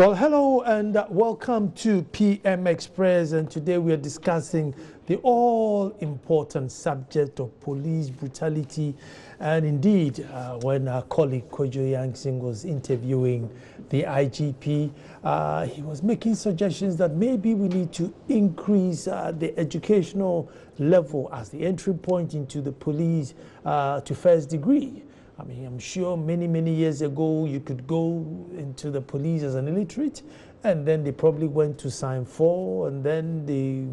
Well, hello and welcome to PM Express, and today we are discussing the all-important subject of police brutality. And indeed, when our colleague Kojo Yangsing was interviewing the IGP, he was making suggestions that maybe we need to increase the educational level as the entry point into the police to first degree. I mean, I'm sure many years ago, you could go into the police as an illiterate, and then they probably went to Sign 4, and then they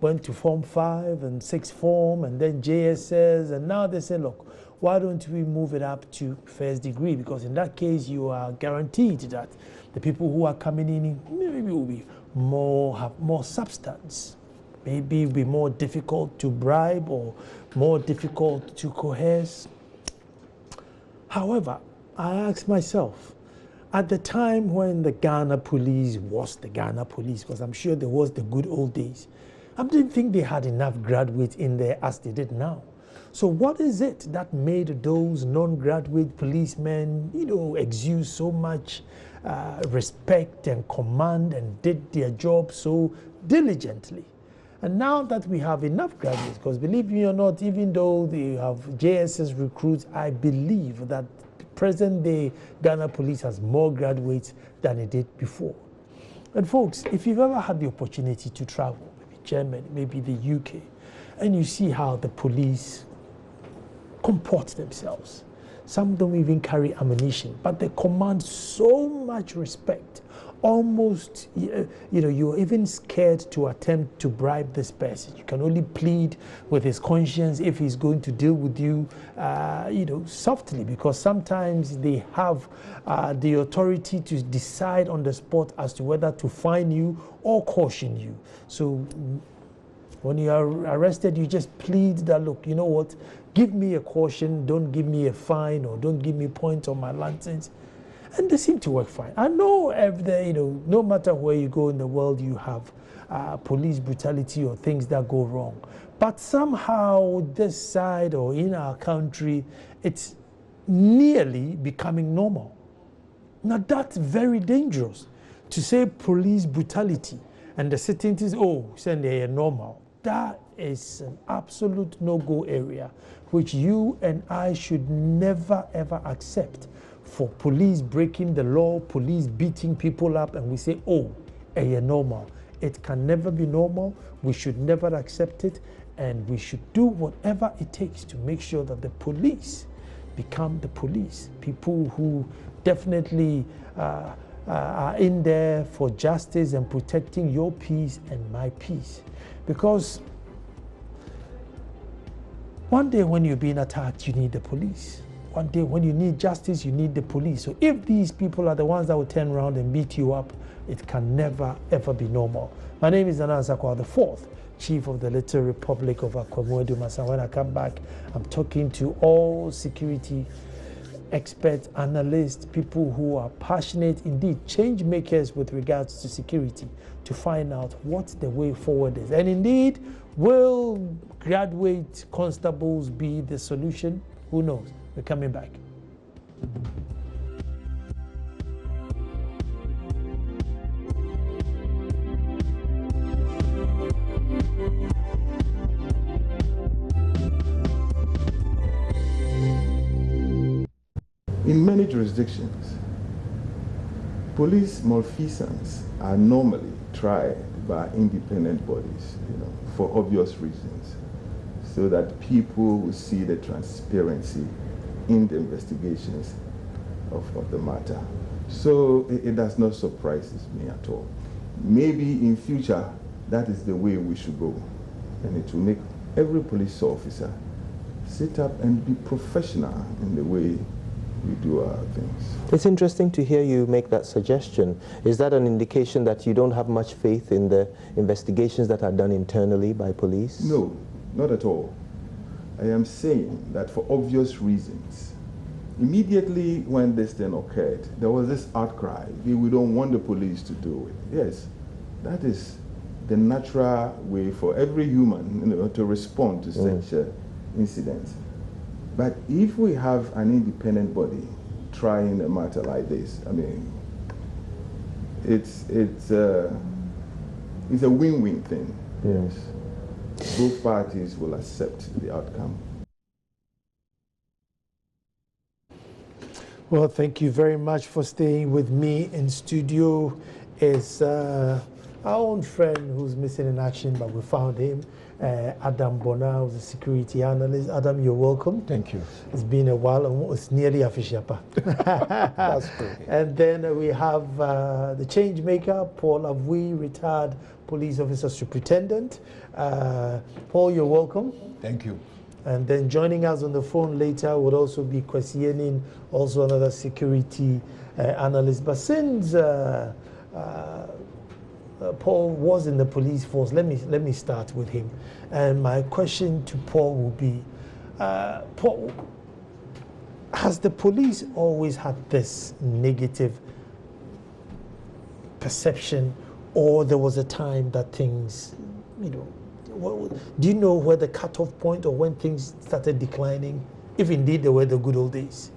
went to Form 5 and 6 Form, and then JSS, and now they say, look, why don't we move it up to first degree? Because in that case, you are guaranteed that the people who are coming in maybe will be have more substance. Maybe it will be more difficult to bribe or more difficult to coerce. However, I asked myself, at the time when the Ghana police was the Ghana police, because I'm sure there was the good old days, I didn't think they had enough graduates in there as they did now. So what is it that made those non-graduate policemen, exude so much respect and command and did their job so diligently? And now that we have enough graduates, because believe me or not, even though they have JSS recruits, I believe that present-day Ghana police has more graduates than it did before. And folks, if you've ever had the opportunity to travel, maybe Germany, maybe the UK, and you see how the police comport themselves, some don't even carry ammunition, but they command so much respect. Almost, you're even scared to attempt to bribe this person. You can only plead with his conscience if he's going to deal with you, softly, because sometimes they have the authority to decide on the spot as to whether to fine you or caution you. So when you are arrested, you just plead that, look, you know what, give me a caution, don't give me a fine, or don't give me points on my license. And they seem to work fine. I know no matter where you go in the world, you have police brutality or things that go wrong. But somehow this side or in our country, it's nearly becoming normal. Now that's very dangerous. To say police brutality and the sitting is, saying they are normal. That is an absolute no-go area, which you and I should never ever accept. For police breaking the law, police beating people up, and we say, normal. It can never be normal. We should never accept it, and we should do whatever it takes to make sure that the police become the police. People who definitely are in there for justice and protecting your peace and my peace. Because one day when you're being attacked, you need the police. One day when you need justice, you need the police. So if these people are the ones that will turn around and beat you up, it can never, ever be normal. My name is Nana Sakwa, the fourth Chief of the Little Republic of Akwamu-Edumasa. When I come back, I'm talking to all security experts, analysts, people who are passionate, indeed, change makers with regards to security, to find out what the way forward is. And indeed, will graduate constables be the solution? Who knows? We're coming back. In many jurisdictions, police malfeasance are normally tried by independent bodies, for obvious reasons, so that people will see the transparency in the investigations of the matter. So it does not surprise me at all. Maybe in future, that is the way we should go. And it will make every police officer sit up and be professional in the way we do our things. It's interesting to hear you make that suggestion. Is that an indication that you don't have much faith in the investigations that are done internally by police? No, not at all. I am saying that for obvious reasons. Immediately when this thing occurred, there was this outcry. We don't want the police to do it. Yes, that is the natural way for every human to respond to such incidents. But if we have an independent body trying a matter like this, I mean, it's a win-win thing. Yes, both parties will accept the outcome. Well, thank you very much for staying with me in studio. Is our own friend who's missing in action, but we found him, Adam Bona, who's a security analyst. Adam, you're welcome. Thank you. It's been a while, and it's nearly a fishapa. That's good. And then we have the change maker, Paul Avui, retired police officer superintendent. Paul, you're welcome. Thank you. And then joining us on the phone later would also be Kwesi Enin, also another security analyst. But since Paul was in the police force, let me start with him. And my question to Paul will be, Paul, has the police always had this negative perception, or there was a time that things, do you know where the cutoff point or when things started declining, if indeed they were the good old days?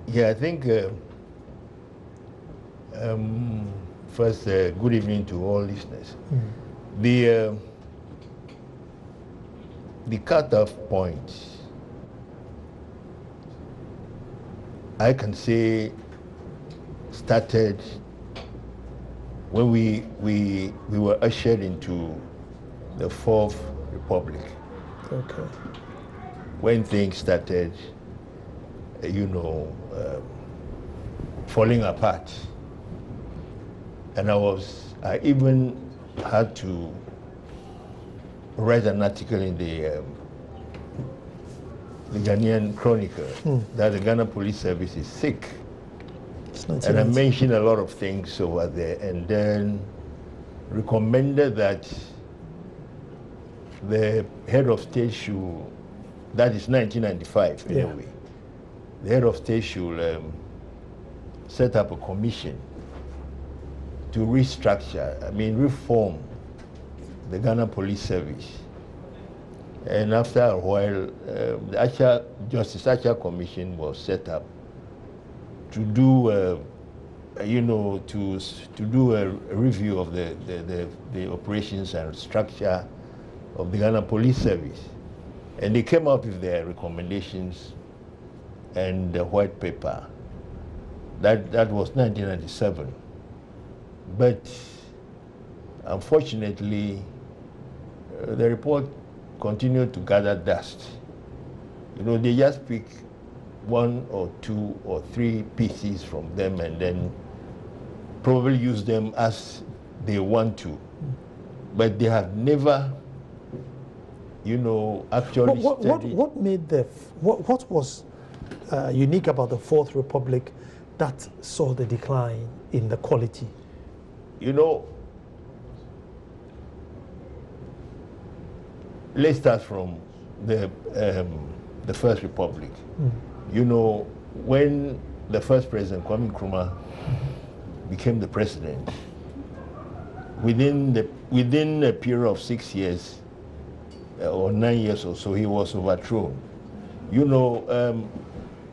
Yeah, I think first, good evening to all listeners. The cutoff point, I can say, started when we were ushered into the Fourth Republic. Okay. When things started, falling apart. And I even had to write an article in the Ghanaian Chronicle that the Ghana Police Service is sick. And I mentioned a lot of things over there, and then recommended that the head of state should, that is 1995 anyway, the head of state should set up a commission to reform the Ghana Police Service. And after a while, the Justice Archer Commission was set up to do, to do a review of the operations and structure of the Ghana Police Service. And they came up with their recommendations and the white paper. That was 1997. But unfortunately, the report continued to gather dust. They just pick one or two or three pieces from them and then probably use them as they want to. But they have never, actually studied. What was unique about the Fourth Republic that saw the decline in the quality? Let's start from the First Republic. When the first president, Kwame Nkrumah, became the president, within a period of 6 years or 9 years or so, he was overthrown.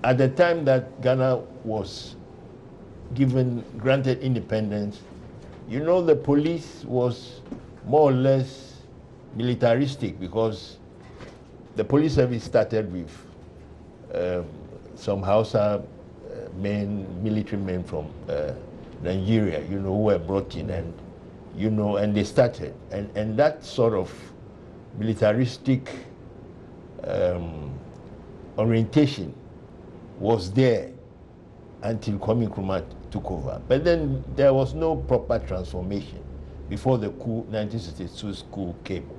At the time that Ghana was granted independence, the police was more or less militaristic, because the police service started with some Hausa military men from Nigeria, who were brought in, and and they started, and that sort of militaristic orientation was there until Kwame Nkrumah took over. But then there was no proper transformation before the coup, 1962 coup came.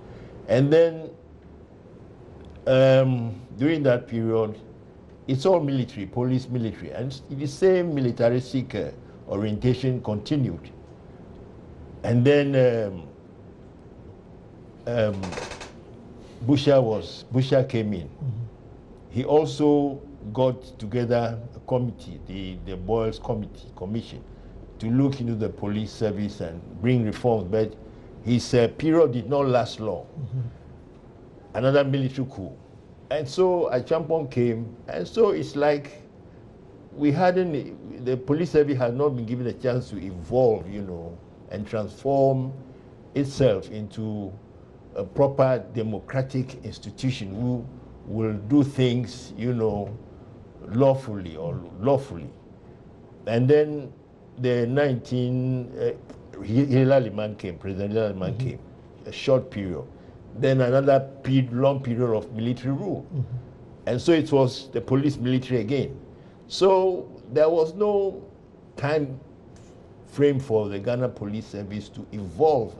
And then during that period, it's all military, police military, and the same militaristic orientation continued. And then Busha came in. He also got together a committee, the Boyles Commission, to look into the police service and bring reforms, but his period did not last long. Another military coup. And so Achampong came, and so it's like the police service had not been given a chance to evolve, you know, and transform itself into a proper democratic institution who will do things, you know, lawfully or lawfully. And then the Hillary man came, President Hillary man came, a short period. Then another long period of military rule. And so it was the police military again. So there was no time frame for the Ghana Police Service to evolve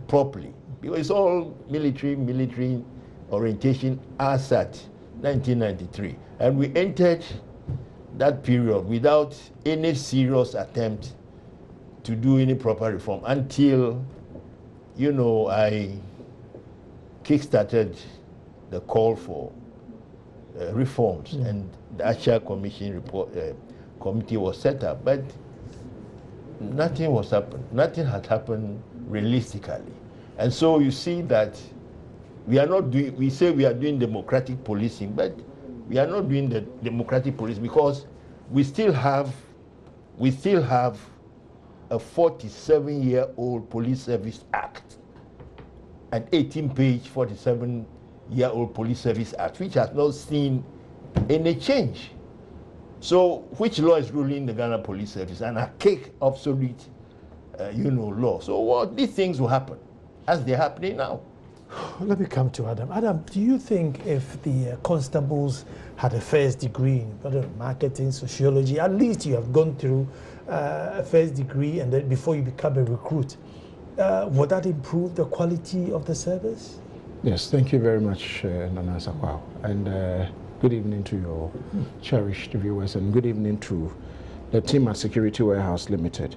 properly, because it's all military orientation as at 1993. And we entered that period without any serious attempt to do any proper reform until, you know, I kick-started the call for reforms, and the Archer Commission committee was set up, but nothing had happened realistically. And so you see that we say we are doing democratic policing, but we are not doing the democratic policing because we still have a 47-year-old Police Service Act, an 18-page 47-year-old Police Service Act, which has not seen any change. So, which law is ruling the Ghana Police Service? An archaic, obsolete, law. So, these things will happen as they're happening now. Let me come to Adam. Adam, do you think if the constables had a first degree in marketing, sociology, at least you have gone through a first degree and then before you become a recruit, would that improve the quality of the service? Yes, thank you very much, Nana Sakwao. And good evening to your cherished viewers, and good evening to the team at Security Warehouse Limited.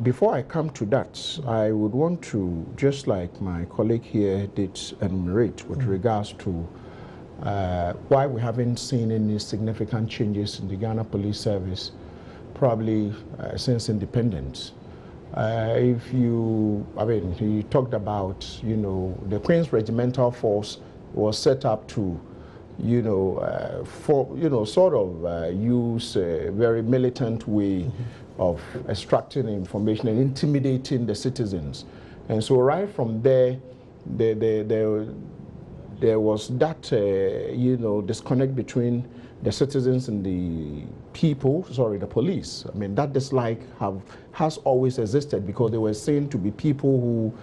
Before I come to that, I would want to, just like my colleague here did enumerate with regards to why we haven't seen any significant changes in the Ghana Police Service, probably since independence. He talked about, the Queen's Regimental Force was set up to, use a very militant way of extracting information and intimidating the citizens. And so right from there, there was that, disconnect between the citizens and the the police. I mean, that dislike has always existed because they were seen to be people who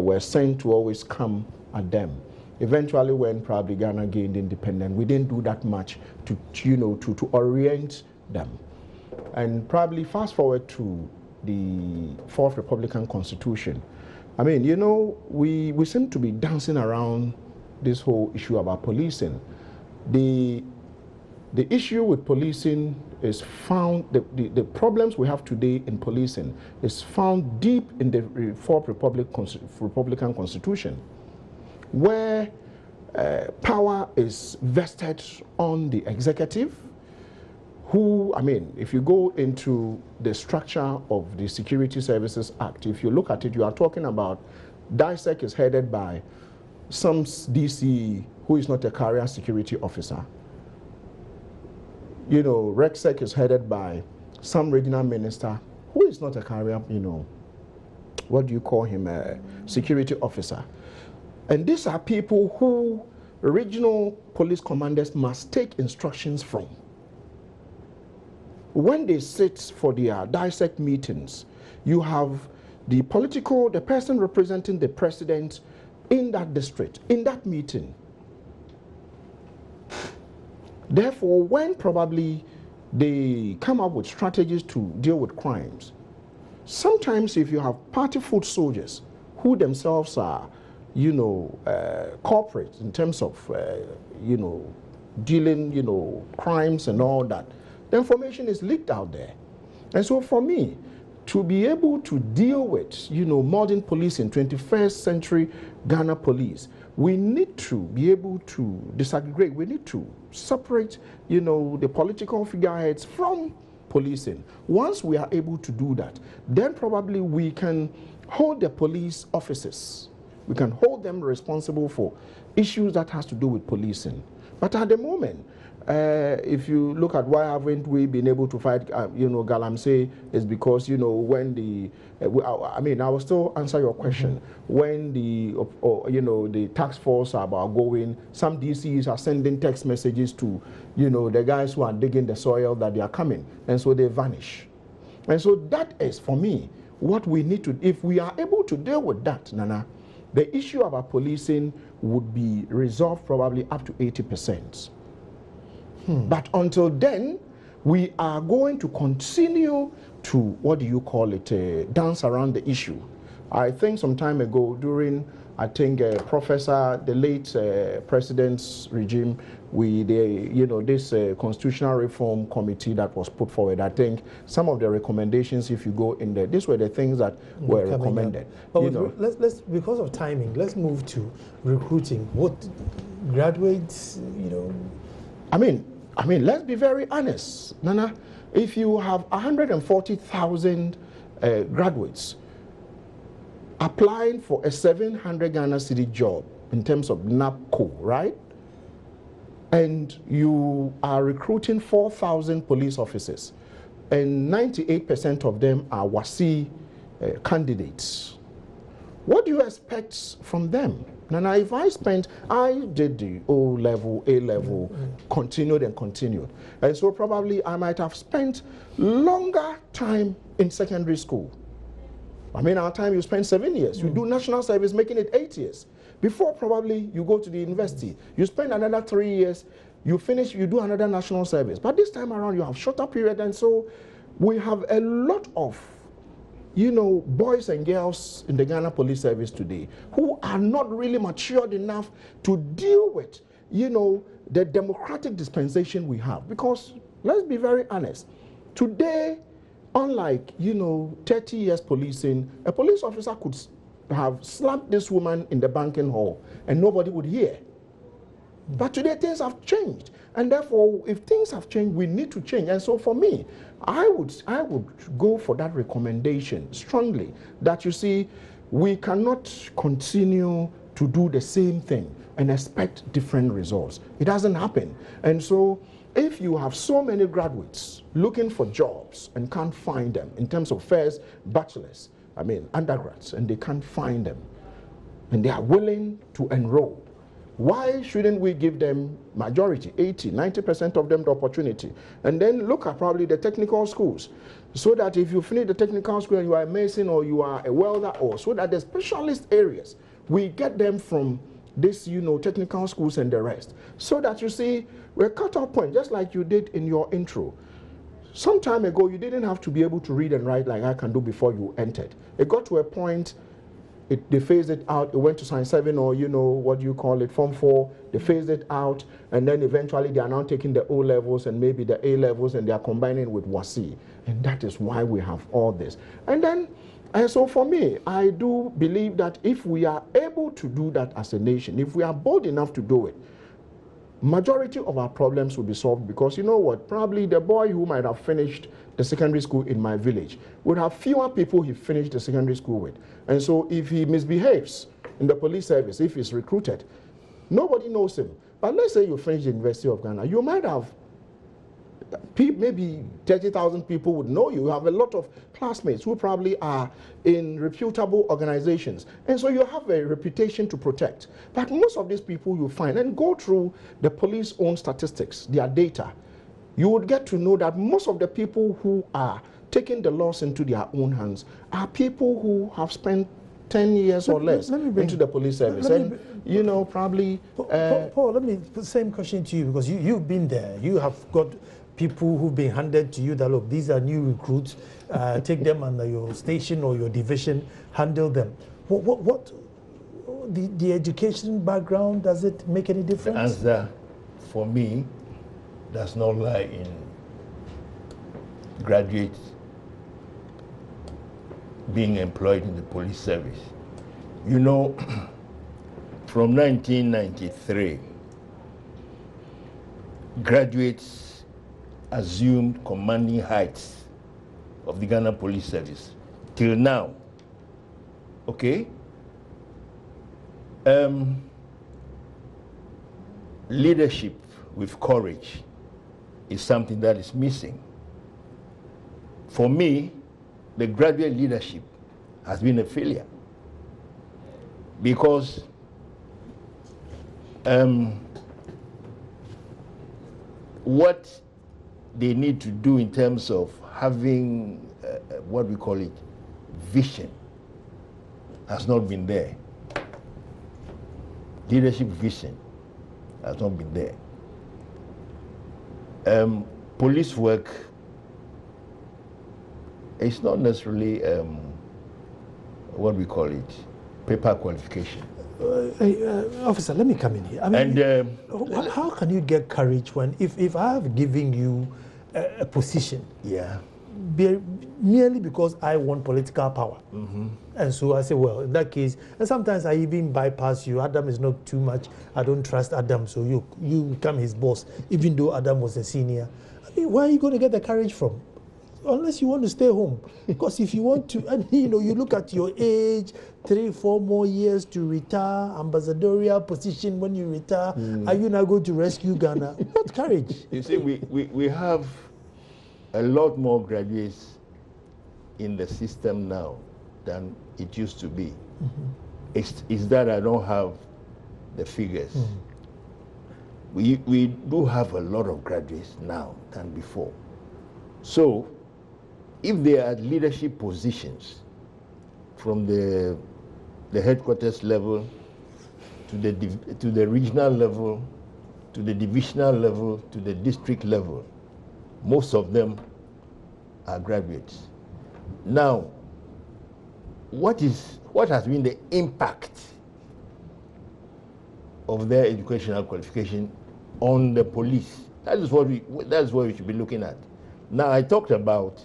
were sent to always come at them. Eventually, when probably Ghana gained independence, we didn't do that much to orient them. And probably fast forward to the Fourth Republican Constitution. I mean, we seem to be dancing around this whole issue about policing. The issue with policing is found, the problems we have today in policing is found deep in the Fourth Republican Constitution, where power is vested on the executive, who, if you go into the structure of the Security Services Act, if you look at it, you are talking about DISEC is headed by some DC who is not a career security officer. RECSEC is headed by some regional minister who is not a career, what do you call him, a security officer. And these are people who regional police commanders must take instructions from. When they sit for their DISEC meetings, you have the person representing the president in that district, in that meeting. Therefore, when probably they come up with strategies to deal with crimes, sometimes if you have party foot soldiers who themselves are, corporate in terms of, dealing, crimes and all that, the information is leaked out there. And so for me, to be able to deal with, modern police in 21st century Ghana police, we need to be able to disaggregate. We need to separate, the political figureheads from policing. Once we are able to do that, then probably we can hold the police officers. We can hold them responsible for issues that has to do with policing. But at the moment, if you look at why haven't we been able to fight, Galamsey, is because, when the, I will still answer your question. When the task force are about going, some DCs are sending text messages to, the guys who are digging the soil that they are coming, and so they vanish. And so that is, for me, what we need to, if we are able to deal with that, Nana, the issue about policing would be resolved probably up to 80%. But until then, we are going to continue to, what do you call it, dance around the issue. I think some time ago during, the late president's regime, this constitutional reform committee that was put forward, I think some of the recommendations, if you go in there, these were the things that were recommended. But let's, because of timing, let's move to recruiting. What graduates, let's be very honest, Nana. If you have 140,000 graduates applying for a 700 Ghana city job in terms of NAPCO, right? And you are recruiting 4,000 police officers, and 98% of them are WASI candidates. What do you expect from them? Nana, if I did the O-level, A-level, continued, and so probably I might have spent longer time in secondary school. Our time you spend 7 years. You do national service, making it 8 years. Before probably you go to the university. You spend another 3 years, you finish, you do another national service. But this time around you have shorter period, and so we have a lot of boys and girls in the Ghana Police Service today who are not really matured enough to deal with, the democratic dispensation we have. Because let's be very honest, today, unlike, 30 years policing, a police officer could have slapped this woman in the banking hall and nobody would hear. But today things have changed, and therefore if things have changed, we need to change. And so for me, I would go for that recommendation strongly, that we cannot continue to do the same thing and expect different results. It doesn't happen. And so if you have so many graduates looking for jobs and can't find them, in terms of first bachelors, undergrads, and they can't find them, and they are willing to enroll, why shouldn't we give them majority, 80, 90% of them the opportunity? And then look at probably the technical schools, so that if you finish the technical school and you are a mason or you are a welder, or so that the specialist areas, we get them from this, technical schools and the rest, so that we're cut off point, just like you did in your intro. Some time ago, you didn't have to be able to read and write like I can do before you entered. It got to a point, they phased it out. It went to Science 7 or, Form 4. They phased it out, and then eventually they are now taking the O-levels and maybe the A-levels, and they are combining with WASI. And that is why we have all this. And so for me, I do believe that if we are able to do that as a nation, if we are bold enough to do it, majority of our problems will be solved. Because probably the boy who might have finished the secondary school in my village would have fewer people he finished the secondary school with. And so if he misbehaves in the police service, if he's recruited, nobody knows him. But let's say you finish the University of Ghana, you might have maybe 30,000 people would know you. You have a lot of classmates who probably are in reputable organizations. And so you have a reputation to protect. But most of these people you find, and go through the police own statistics, their data, you would get to know that most of the people who are taking the laws into their own hands are people who have spent 10 years or less into the police service. Probably... Paul, let me put the same question to you, because you've been there. You have got people who've been handed to you that, look, these are new recruits, take them under your station or your division, handle them. What the education background, does it make any difference? The answer for me does not lie in graduates being employed in the police service. From 1993, graduates assumed commanding heights of the Ghana Police Service till now. Okay? Leadership with courage is something that is missing. For me, the graduate leadership has been a failure because what they need to do in terms of having what we call it vision has not been there. Leadership vision has not been there. Police work is not necessarily what we call it paper qualification. Officer, let me come in here. I mean, And how can you get courage when, if I have given you a position, yeah, merely because I want political power, and so I say, well, in that case, and sometimes I even bypass you. Adam is not too much. I don't trust Adam, so you become his boss, even though Adam was a senior. I mean, where are you going to get the courage from? Unless you want to stay home, because if you want to, and you look at your age, 3-4 more years to retire, ambassadorial position when you retire, are you now going to rescue Ghana? What courage? you see, we have a lot more graduates in the system now than it used to be. It's that I don't have the figures. We do have a lot of graduates now than before. So, if they are at leadership positions from the headquarters level to the regional level, to the divisional level, to the district level, most of them are graduates. Now, what has been the impact of their educational qualification on the police? That's what we should be looking at. Now, I talked about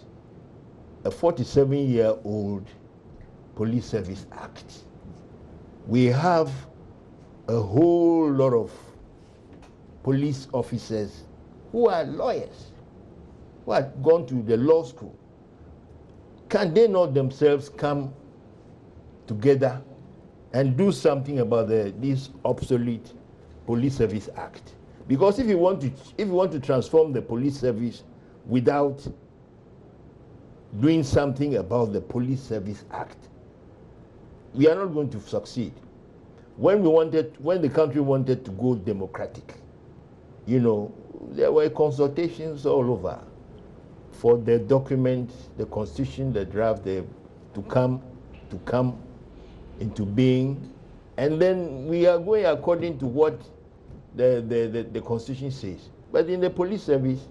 a 47-year-old Police Service Act. We have a whole lot of police officers who are lawyers, who have gone to the law school. Can they not themselves come together and do something about this obsolete Police Service Act? Because if you want to transform the police service without doing something about the Police Service Act, we are not going to succeed. When the country wanted to go democratic, there were consultations all over for the document, the constitution, the draft, to come into being, and then we are going according to what the constitution says. But in the police service,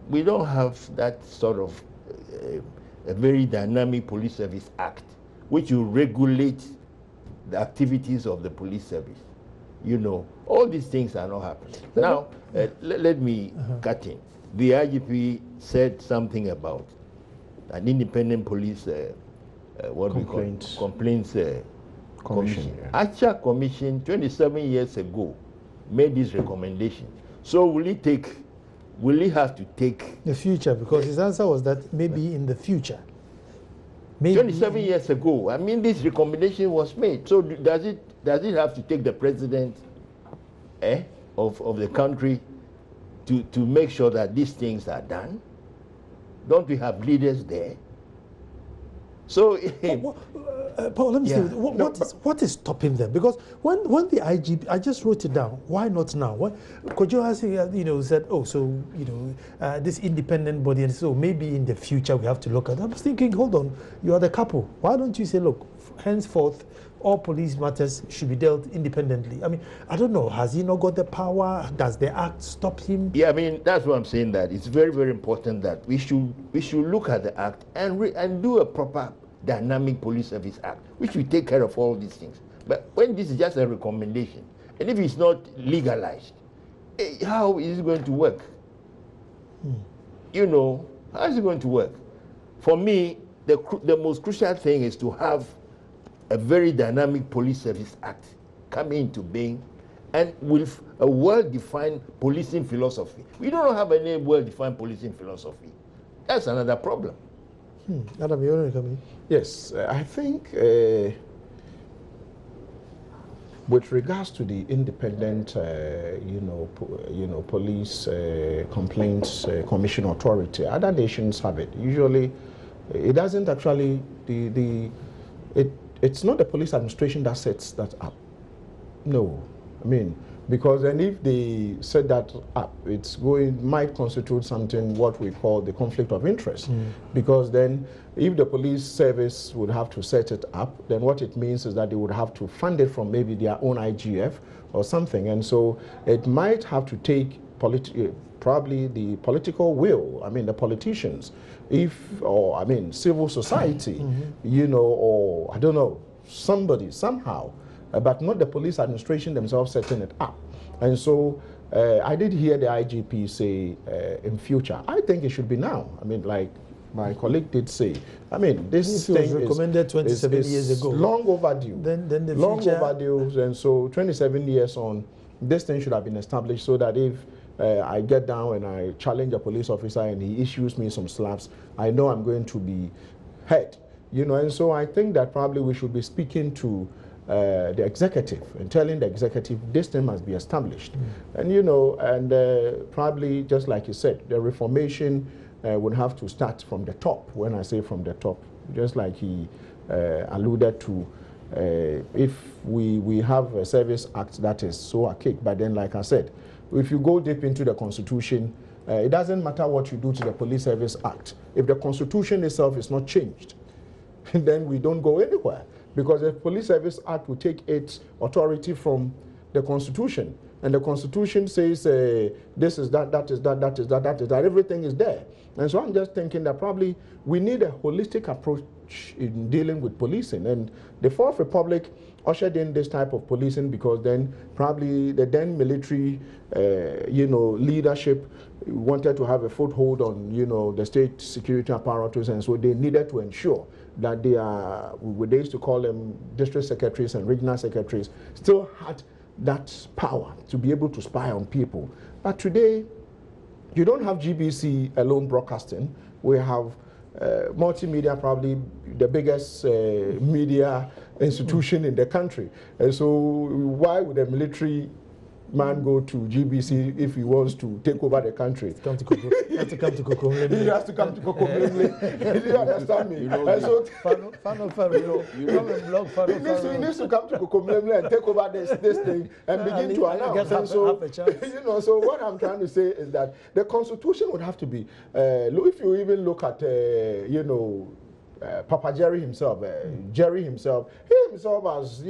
we don't have that sort of a very dynamic Police Service Act, which will regulate the activities of the police service. All these things are not happening. Now, let me cut in. The IGP said something about an independent police, complaints commission. Yeah. Actual commission 27 years ago made this recommendation. So will he have to take The future, because his answer was that maybe in the future. Maybe 27 years ago, I mean, this recommendation was made. So does it have to take the president of the country to make sure that these things are done? Don't we have leaders there? So, Paul, let me say, what is stopping them? Because when the IGP, I just wrote it down. Why not now? Kojo has said, this independent body, and so maybe in the future we have to look at. I was thinking, hold on, you are the couple. Why don't you say, look, henceforth, all police matters should be dealt independently? I mean, I don't know. Has he not got the power? Does the act stop him? Yeah, I mean, that's what I'm saying, that it's very, very important that we should look at the act and do a proper dynamic Police Service Act, which will take care of all these things. But when this is just a recommendation, and if it's not legalized, how is it going to work? How is it going to work? For me, the most crucial thing is to have a very dynamic Police Service Act coming into being, and with a well-defined policing philosophy. We don't have any well-defined policing philosophy. That's another problem. Adam, you want to come in? Yes, I think with regards to the independent, police complaints commission authority, other nations have it. Usually, it doesn't actually it's not the police administration that sets that up. No, I mean, because then if they set that up, might constitute something what we call the conflict of interest. Because then if the police service would have to set it up, then what it means is that they would have to fund it from maybe their own IGF or something. And so it might have to take probably the political will, I mean the politicians, civil society, or I don't know, somebody, somehow, but not the police administration themselves setting it up. And so I did hear the IGP say in future, I think it should be now. I mean, like my colleague did say, I mean, this thing was recommended 27 years ago. Long overdue. Then the long future... overdue, and so 27 years on, this thing should have been established so that if I get down and I challenge a police officer and he issues me some slaps, I know I'm going to be hurt. And so I think that probably we should be speaking to the executive and telling the executive this thing must be established. And probably just like you said, the reformation would have to start from the top. When I say from the top, just like he alluded to, if we have a service act that is so archaic, but then like I said, if you go deep into the Constitution, it doesn't matter what you do to the Police Service Act. If the Constitution itself is not changed, then we don't go anywhere. Because the Police Service Act will take its authority from the Constitution. And the Constitution says this is that, that is that, that is that, that is that, everything is there. And so I'm just thinking that probably we need a holistic approach in dealing with policing. And the Fourth Republic ushered in this type of policing because then probably the then military, leadership wanted to have a foothold on, the state security apparatus, and so they needed to ensure that they used to call them district secretaries and regional secretaries, still had that power to be able to spy on people. But today, you don't have GBC alone broadcasting. We have multimedia, probably the biggest media institution in the country. And so why would a military man go to GBC if he wants to take over the country? He has to come to Kokomlemle. He has to come to Kokomlemle. Do you understand me? He needs to come to Kokomlemle and take over this thing and begin to announce. And so, so what I'm trying to say is that the Constitution would have to be, if you even look at, Papa Jerry himself, Jerry himself, he himself has,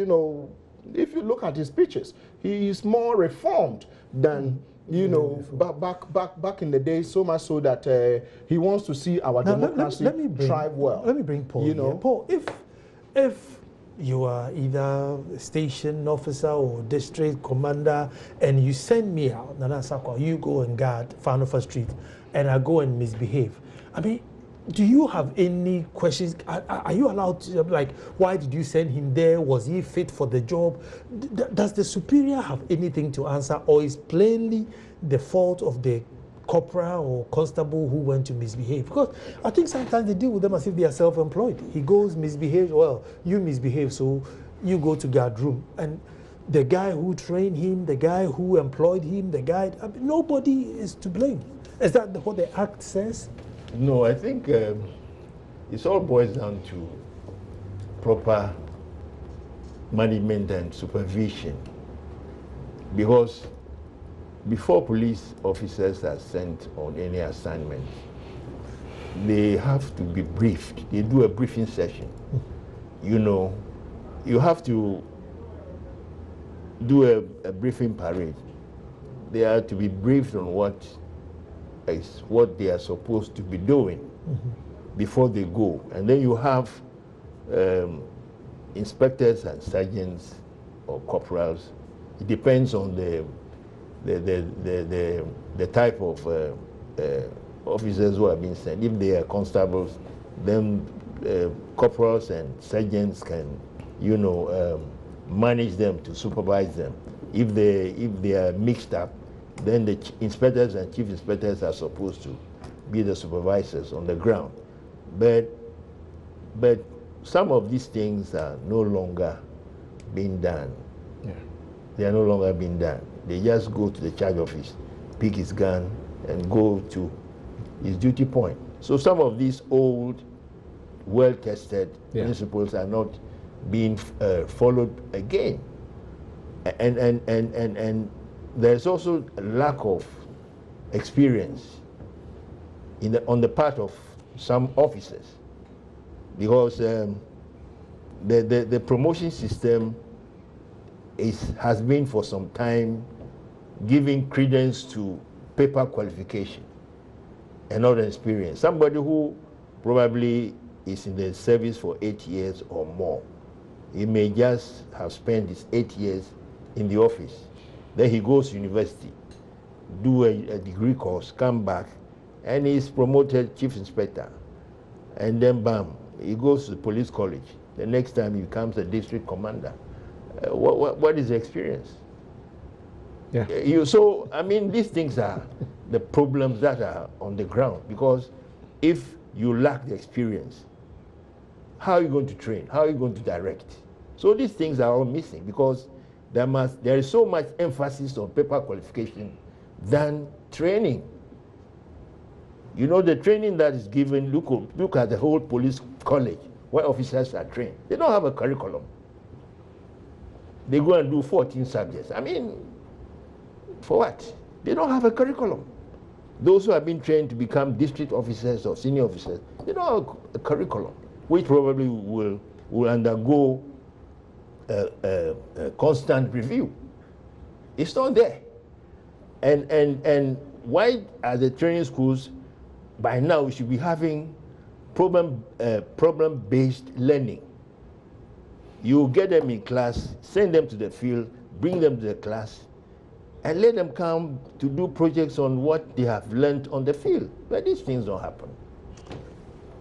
if you look at his speeches, he is more reformed than back in the day, so much so that he wants to see our democracy thrive well. Let me bring Paul here. Paul, if you are either a station officer or district commander and you send me out, Nana Sakwa, you go and guard Fanofa Street and I go and misbehave, I mean, do you have any questions? Are you allowed to, like, why did you send him there? Was he fit for the job? Does the superior have anything to answer, or is plainly the fault of the corporal or constable who went to misbehave? Because I think sometimes they deal with them as if they are self-employed. He goes, misbehaves, well, you misbehave, so you go to guard room. And the guy who trained him, the guy who employed him, nobody is to blame. Is that what the Act says? No, I think it all boils down to proper management and supervision. Because before police officers are sent on any assignment, they have to be briefed. They do a briefing session. You have to do a briefing parade. They are to be briefed on what they are supposed to be doing before they go. And then you have inspectors and sergeants or corporals. It depends on the type of officers who are being sent. If they are constables, then corporals and sergeants can, manage them, to supervise them. If they are mixed up, then the inspectors and chief inspectors are supposed to be the supervisors on the ground. But some of these things are no longer being done. Yeah. they are no longer being done. They just go to the charge office, pick his gun, and go to his duty point. So some of these old, well-tested principles are not being followed again. And there's also a lack of experience on the part of some officers, because the promotion system has been for some time giving credence to paper qualification and not experience. Somebody who probably is in the service for 8 years or more, he may just have spent his 8 years in the office. Then he goes to university, do a degree course, come back, and he's promoted chief inspector. And then bam, he goes to the police college. The next time he becomes a district commander. What is the experience? Yeah. So, I mean, these things are the problems that are on the ground, because if you lack the experience, how are you going to train? How are you going to direct? So these things are all missing, because there is so much emphasis on paper qualification than training. You know, the training that is given, look at the whole police college, where officers are trained. They don't have a curriculum. They go and do 14 subjects. I mean, for what? They don't have a curriculum. Those who have been trained to become district officers or senior officers, they don't have a curriculum, which probably will undergo a constant review. It's not there. And why are the training schools, by now we should be having problem-based learning? You get them in class, send them to the field, bring them to the class, and let them come to do projects on what they have learned on the field. But these things don't happen.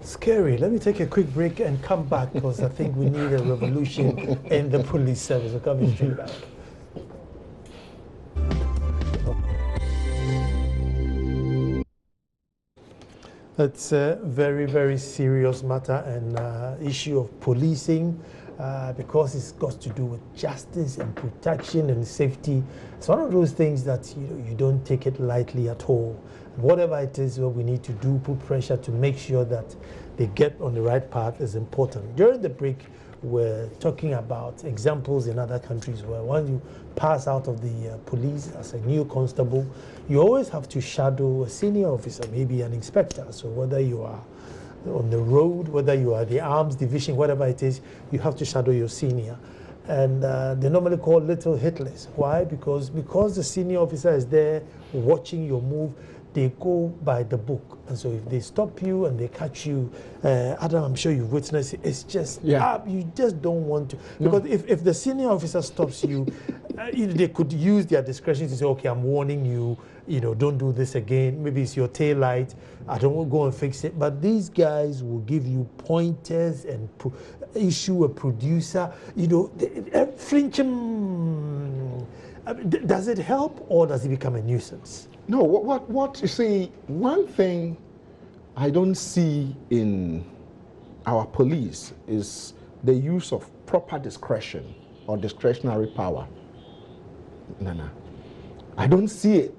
Scary. Let me take a quick break and come back, because I think we need a revolution in the police service. We're coming straight back. It's a very, very serious matter and issue of policing, because it's got to do with justice and protection and safety. It's one of those things that you don't take it lightly at all. And whatever it is, what we need to do, put pressure to make sure that they get on the right path is important. During the break, we're talking about examples in other countries where when you pass out of the police as a new constable, you always have to shadow a senior officer, maybe an inspector. So whether you are on the road, whether you are the arms division, whatever it is, you have to shadow your senior. And they normally call little Hitlers. Why? Because the senior officer is there watching your move, they go by the book. And so if they stop you and they catch you, Adam, I'm sure you've witnessed it, it's just, you just don't want to. Because if the senior officer stops you, they could use their discretion to say, okay, I'm warning you, don't do this again. Maybe it's your tail light. I don't want to go and fix it. But these guys will give you pointers and issue a producer. Flinching. Does it help, or does it become a nuisance? No, what you see, one thing I don't see in our police is the use of proper discretion or discretionary power. No. I don't see it.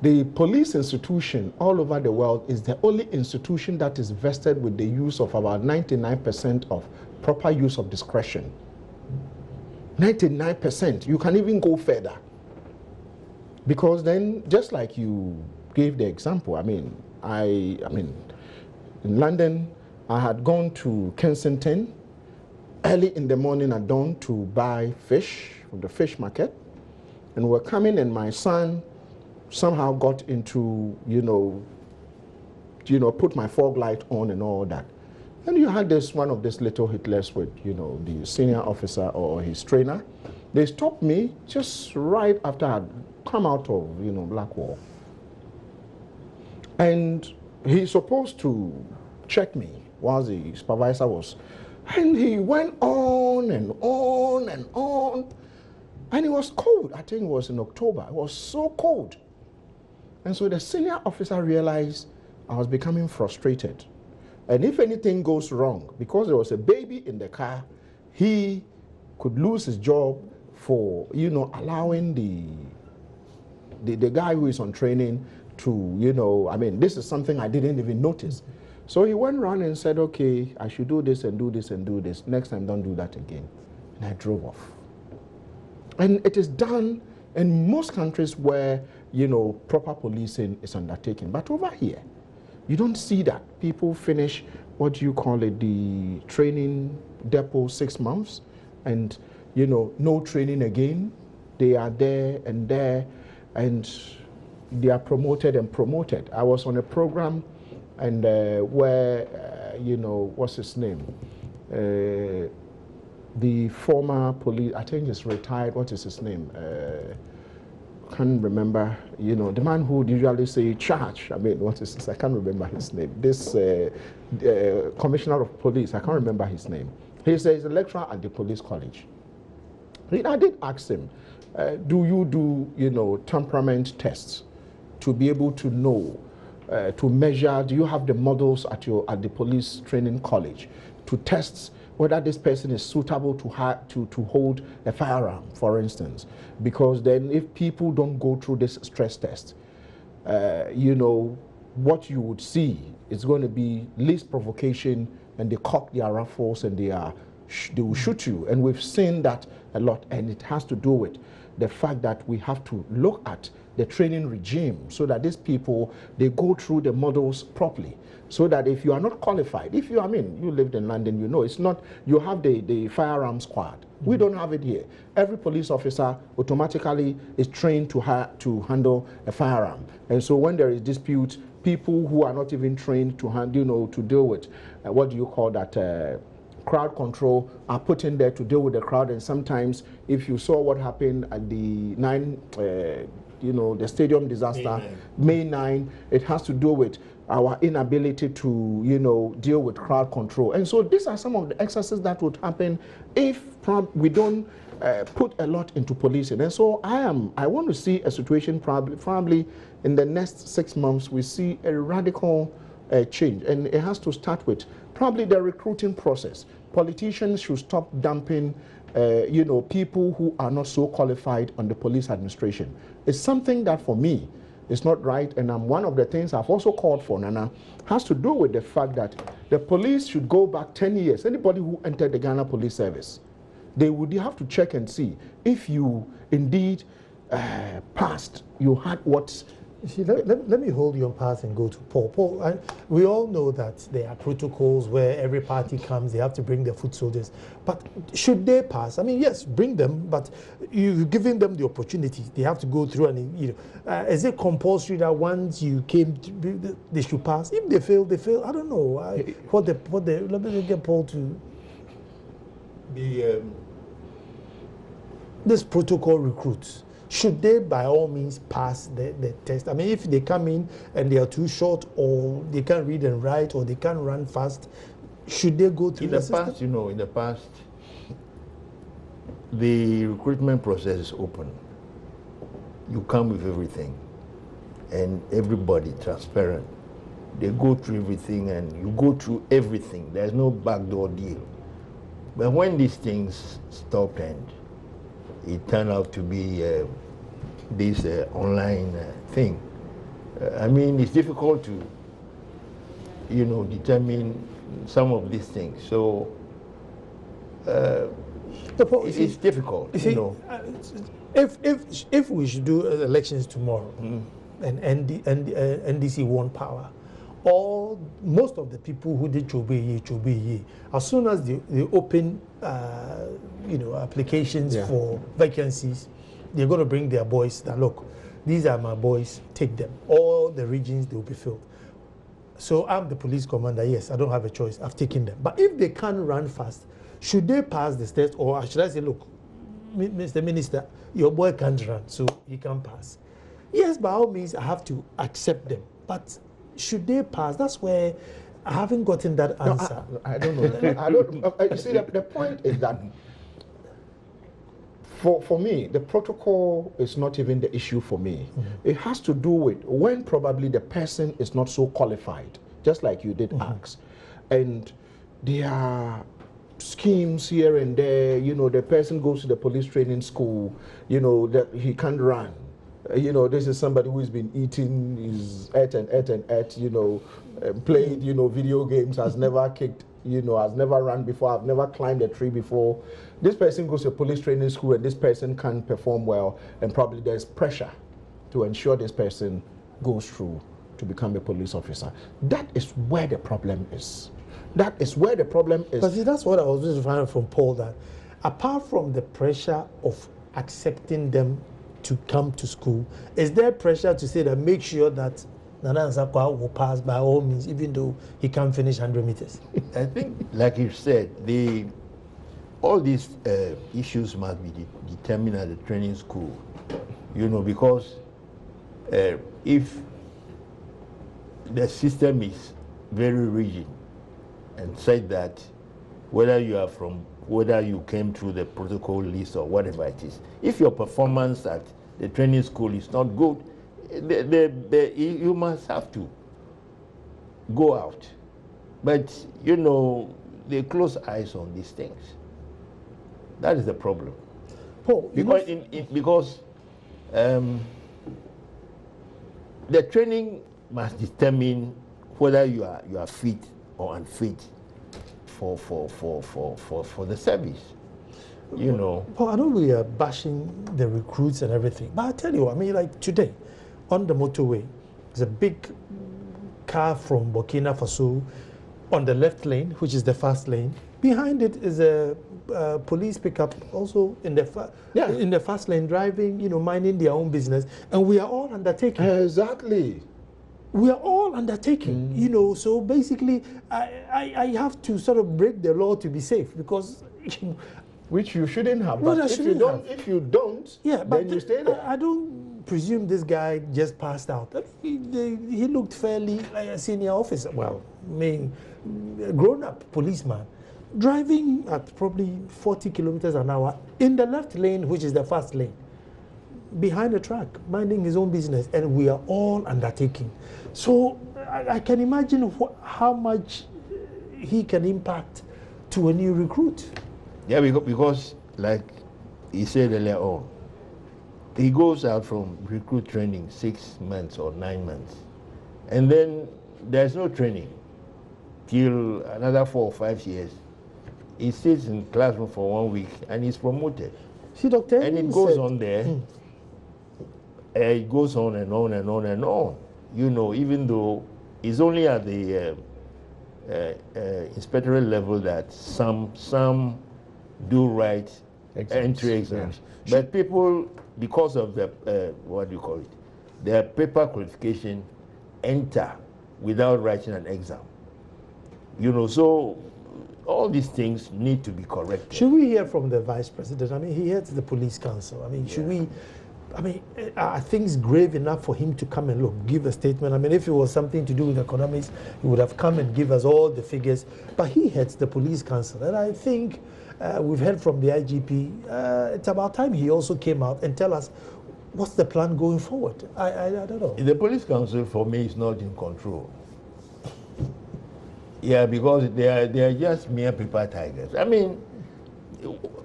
The police institution all over the world is the only institution that is vested with the use of about 99% of proper use of discretion. 99%. You can even go further. Because then, just like you gave the example, I mean, in London, I had gone to Kensington early in the morning at dawn to buy fish from the fish market, and we're coming, and my son somehow got into, put my fog light on and all that. And you had one of these little Hitlers with, the senior officer or his trainer. They stopped me just right after I'd come out of, Blackwall. And he's supposed to check me while the supervisor was. And he went on and on and on. And it was cold. I think it was in October. It was so cold. And so the senior officer realized I was becoming frustrated. And if anything goes wrong, because there was a baby in the car, he could lose his job for, you know, allowing the guy who is on training to, you know, I mean, this is something I didn't even notice. So he went around and said, okay, I should do this and do this and do this. Next time, don't do that again. And I drove off. And it is done in most countries where, you know, proper policing is undertaken. But over here, you don't see that. People finish, what do you call it, the training depot 6 months, and, you know, no training again. They are there, and they are promoted and promoted. I was on a program, and where, you know, what's his name? The former police, I think he's retired, what is his name? Can't remember, you know, the man who usually say charge, I mean, what is this? I can't remember his name. This commissioner of police, I can't remember his name. He says he's a lecturer at the police college. I did ask him, do you do, you know, temperament tests to be able to know, to measure, do you have the models at the police training college to test whether this person is suitable to hold a firearm, for instance? Because then if people don't go through this stress test, you know, what you would see is going to be least provocation, and they cock their rifles and they will shoot you. And we've seen that a lot, and it has to do with the fact that we have to look at the training regime so that these people, they go through the models properly. So that if you are not qualified, if you, I mean, you lived in London, you know, it's not, you have the firearm squad. We don't have it here. Every police officer automatically is trained to handle a firearm. And so when there is dispute, people who are not even trained to handle, you know, to deal with, what do you call that, crowd control, are put in there to deal with the crowd. And sometimes, if you saw what happened at the you know, the stadium disaster, May 9, it has to do with our inability to, you know, deal with crowd control. And so these are some of the excesses that would happen if we don't put a lot into policing. And so I want to see a situation probably in the next 6 months, we see a radical change. And it has to start with probably the recruiting process. Politicians should stop dumping you know, people who are not so qualified on the police administration. It's something that for me is not right, and one of the things I've also called for, Nana, has to do with the fact that the police should go back 10 years. Anybody who entered the Ghana Police Service, they would have to check and see if you indeed passed, you had what. You see, let me hold you on pass and go to Paul. Paul, we all know that there are protocols where every party comes, they have to bring their foot soldiers. But should they pass? I mean, yes, bring them, but you've given them the opportunity. They have to go through, and, you know, is it compulsory that once you came, they should pass? If they fail, they fail. I don't know. Let me get Paul to this protocol recruits. Should they, by all means, pass the test? I mean, if they come in and they are too short, or they can't read and write, or they can't run fast, should they go through the system? Past, you know, in the past, the recruitment process is open. You come with everything, and everybody transparent. They go through everything, and you go through everything. There's no backdoor deal. But when these things stopped and it turned out to be this online thing. I mean, it's difficult to, you know, determine some of these things. So it's difficult. You know. If we should do elections tomorrow, and NDC won power, most of the people who did Chobe, as soon as they open you know, applications for vacancies, they're going to bring their boys that, look, these are my boys, take them. All the regions, they will be filled. So I'm the police commander, yes, I don't have a choice, I've taken them. But if they can't run fast, should they pass the test, or should I say, look, Mr. Minister, your boy can't run, so he can't pass? Yes, by all means, I have to accept them. But should they pass? That's where I haven't gotten that answer. No, I don't know. I don't. You see, the point is that for me, the protocol is not even the issue for me. It has to do with when probably the person is not so qualified, just like you did ask, and they are schemes here and there. You know, the person goes to the police training school, you know, that he can't run. You know, this is somebody who's been eating his you know, played, you know, video games, has never kicked, you know, has never run before, I've never climbed a tree before. This person goes to a police training school and this person can't perform well, and probably there's pressure to ensure this person goes through to become a police officer. That is where the problem is. That is where the problem is. But see, that's what I was just finding from Paul, that apart from the pressure of accepting them to come to school, is there pressure to say that make sure that Nana Nsakwa will pass by all means, even though he can't finish 100 meters? I think, like you said, all these issues must be determined at the training school, you know, because if the system is very rigid and said that whether you came through the protocol list or whatever it is, if your performance at the training school is not good, you must have to go out. But, you know, they close eyes on these things. That is the problem. Paul, Because the training must determine whether you are fit or unfit for the service. You know. Paul, I know we are bashing the recruits and everything, but I tell you, I mean, like today, on the motorway, there's a big car from Burkina Faso on the left lane, which is the fast lane. Behind it is a police pickup, also in the fast lane, driving, you know, minding their own business, and we are all undertaking. Exactly. We are all undertaking, you know. So basically, I have to sort of break the law to be safe, because which you shouldn't have. Well, but if you don't, yeah, but then you stay there. I don't presume this guy just passed out. He looked fairly like a senior officer. Well, I mean, grown-up policeman, driving at probably 40 kilometers an hour in the left lane, which is the fast lane, behind the track, minding his own business, and we are all undertaking. So I can imagine how much he can impact to a new recruit. Yeah, because like he said earlier on, he goes out from recruit training 6 months or 9 months, and then there's no training till another 4 or 5 years. He sits in classroom for 1 week and he's promoted. See, Dr. And it goes on there. It goes on and on and on and on. You know, even though it's only at the inspectorate level that some do write entry exams. But people, because of the, what do you call it, their paper qualification, enter without writing an exam. You know, so all these things need to be corrected. Should we hear from the Vice President? I mean, he heads the Police Council. I mean, should we, I mean, are things grave enough for him to come and give a statement? I mean, if it was something to do with economics, he would have come and give us all the figures. But he heads the Police Council, and I think we've heard from the IGP. It's about time he also came out and tell us what's the plan going forward. I don't know. The Police Council, for me, is not in control. Yeah, because they are just mere paper tigers. I mean,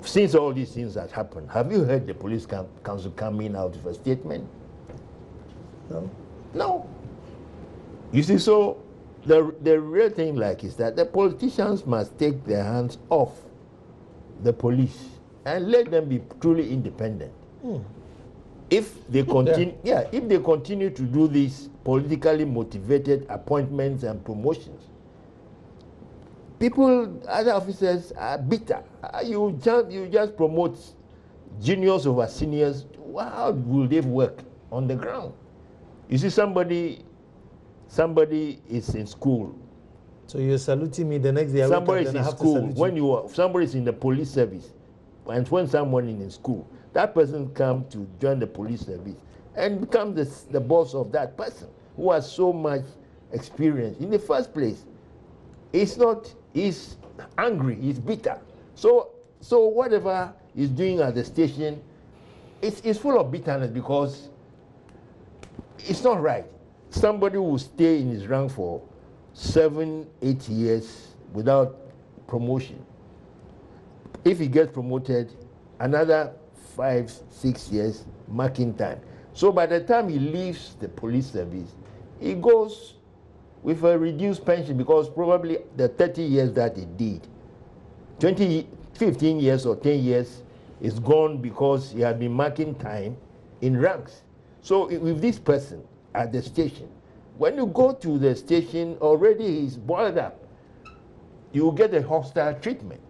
since all these things have happened, have you heard the Police Council coming out with a statement? No. No. You see, so the real thing is that the politicians must take their hands off the police and let them be truly independent. If they continue, if they continue to do these politically motivated appointments and promotions, other officers are bitter. You just promote juniors over seniors. How will they work on the ground? You see, somebody is in school. So you're saluting me the next day. Somebody is in school. Somebody is in the police service, and when someone is in school, that person comes to join the police service and becomes the boss of that person who has so much experience. In the first place, he's angry, he's bitter. So whatever he's doing at the station, it's full of bitterness because it's not right. Somebody will stay in his rank for 7, 8 years without promotion. if he gets promoted, another 5, 6 years marking time. So by the time he leaves the police service, he goes with a reduced pension because probably the 30 years that he did, 15 years or 10 years is gone because he had been marking time in ranks. So with this person at the station, when you go to the station, already he's boiled up. You get a hostile treatment.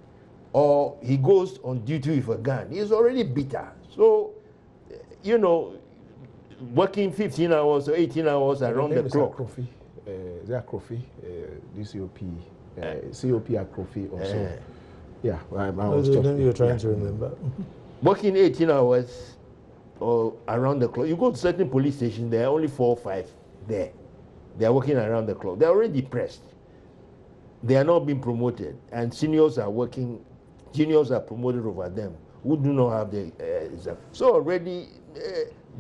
Or he goes on duty with a gun. He's already bitter. So, you know, working 15 hours or 18 hours around the clock. Is that Akrofi? DCOP, COP Akrofi also. Yeah, I was just... You're trying to remember. Working 18 hours or around the clock. You go to certain police stations, there are only 4 or 5 there. They are working around the clock. They're already depressed. They are not being promoted. And seniors are working, juniors are promoted over them who do not have the exam. So already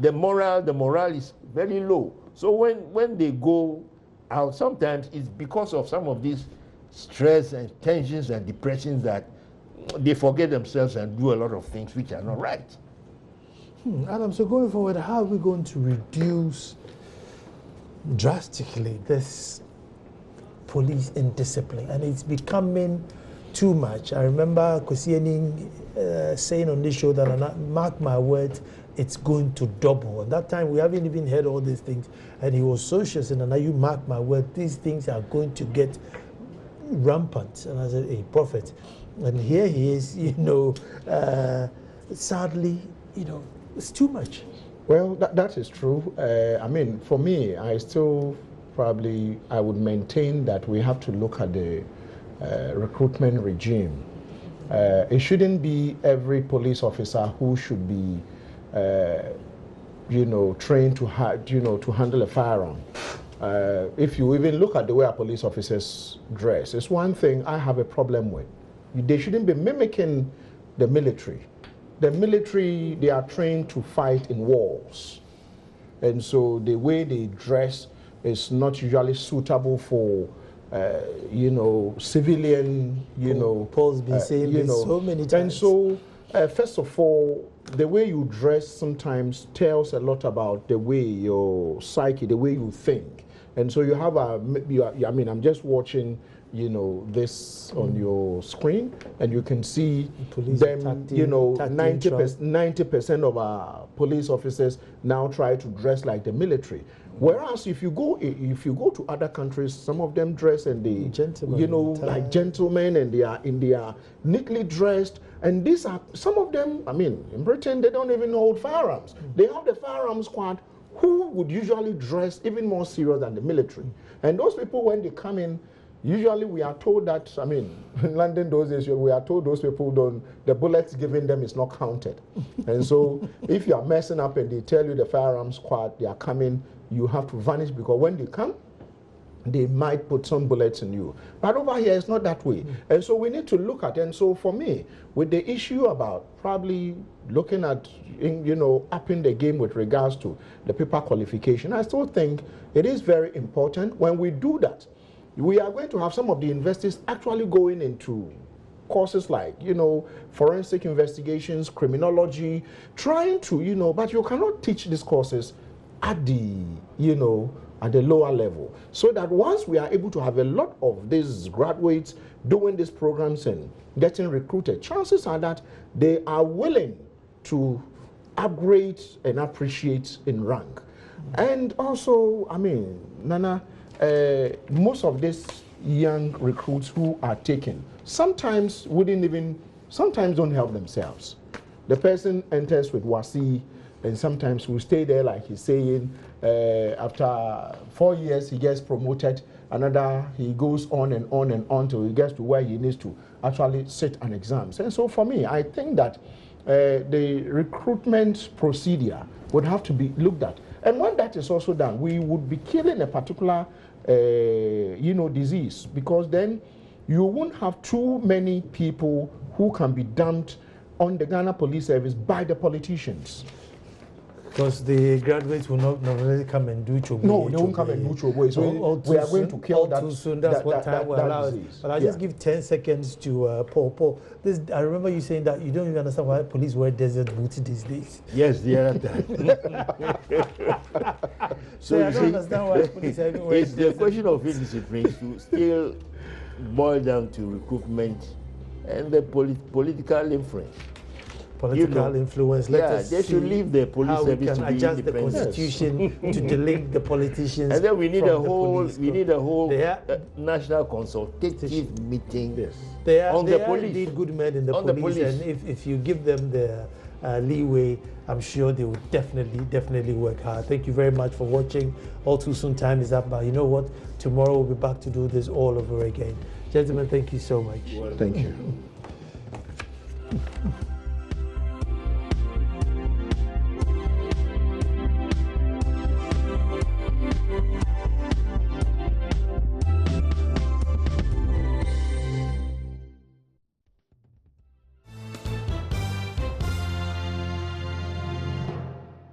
the morale is very low. So when they go out, sometimes it's because of some of these stress and tensions and depressions that they forget themselves and do a lot of things which are not right. Adam, so going forward, how are we going to reduce drastically this police indiscipline? And it's becoming too much. I remember Kosiening saying on this show that, mark my words, it's going to double. At that time, we haven't even heard all these things. And he was so sure, and now you mark my word, these things are going to get rampant. And I said, hey, prophet. And here he is, you know, sadly, you know, it's too much. Well, that is true. I mean, for me, I would maintain that we have to look at the recruitment regime. It shouldn't be every police officer who should be, you know, trained to handle a firearm. If you even look at the way our police officers dress, it's one thing I have a problem with. They shouldn't be mimicking the military. The military, they are trained to fight in wars. And so the way they dress is not usually suitable for, you know, civilian, you know. Paul's been saying this so many times. And so, first of all, the way you dress sometimes tells a lot about the way your psyche, the way you think. And so you have I mean, I'm just watching, you know, this on your screen, and you can see them, you know, 90% of our police officers now try to dress like the military. Whereas if you go to other countries, some of them dress and they, you know, like gentlemen, and they are neatly dressed. And these are, some of them, I mean, in Britain, they don't even hold firearms. They have the firearms squad who would usually dress even more serious than the military. And those people, when they come in, usually we are told that, I mean, in London those days, we are told those people the bullets given them is not counted. And so if you are messing up and they tell you the firearms squad, they are coming, you have to vanish, because when they come, they might put some bullets in you. But over here, it's not that way. And so we need to look at, and so for me, with the issue about probably looking at, you know, upping the game with regards to the paper qualification, I still think it is very important. When we do that, we are going to have some of the investors actually going into courses like, you know, forensic investigations, criminology, trying to, you know, but you cannot teach these courses at the, you know, at the lower level. So that once we are able to have a lot of these graduates doing these programs and getting recruited, chances are that they are willing to upgrade and appreciate in rank. And also, I mean, Nana, most of these young recruits who are taken sometimes don't help themselves. The person enters with WASI and sometimes will stay there, like he's saying, after 4 years he gets promoted, he goes on and on and on till he gets to where he needs to actually sit an exam. And so for me, I think that the recruitment procedure would have to be looked at. And when that is also done, we would be killing a particular, you know, disease, because then you won't have too many people who can be dumped on the Ghana Police Service by the politicians. Because the graduates will not normally come and do chobo. No, they won't come and do chobo. So we are going to kill that. Too soon. That's what time we're allowed. But I'll just give 10 seconds to Paul. Paul, I remember you saying that you don't even understand why police wear desert boots these days. Yes, the other time. So I don't understand why police are even wearing it's the question of indiscipline to still boil down to recruitment and the political influence. Political influence. Let us they should leave the police how we service can to be adjust the independent. constitution to delink the politicians. And then we need from a the whole police. national consultative meeting There on are the police. indeed good men in the On police, the police. and if you give them the leeway, I'm sure they will definitely work hard. Thank you very much for watching. All too soon time is up, but you know what? Tomorrow we'll be back to do this all over again. Gentlemen, thank you so much. Thank you.